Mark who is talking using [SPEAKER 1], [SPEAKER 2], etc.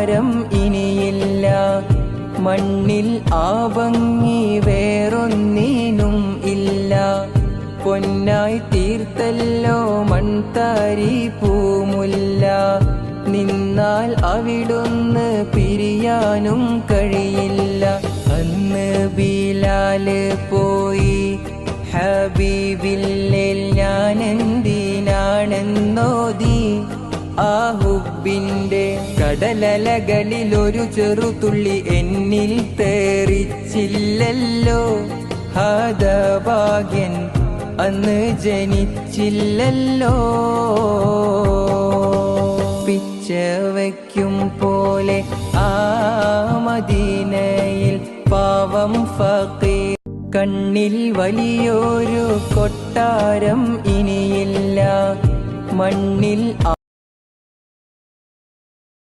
[SPEAKER 1] കൊട്ടാരം ഇനിയില്ല. മണ്ണിൽ ആ ഭംഗി വേറൊന്നിനും ഇല്ല. പൊന്നായി തീർത്തല്ലോ മൺതാരി പൂമുല്ല. നിന്നാൽ അവിടുന്ന് പിരിയാനും കഴിയില്ല. അന്ന് ബിലാല് പോയി ഹബീബില്ലേൽ ഞാനെന്തിനാണെന്നോതി. ആ ഹുബിന്റെ കടലലകളിലൊരു ചെറുതുള്ളി എന്നിൽ തേറിച്ചില്ലല്ലോ. ഹതഭാഗ്യൻ അന്ന് ജനിച്ചില്ലല്ലോ. പിച്ച വയ്ക്കും പോലെ ആ മദീനയിൽ പാവം ഫഖീർ. കണ്ണിൽ വലിയൊരു കൊട്ടാരം ഇനിയില്ല. മണ്ണിൽ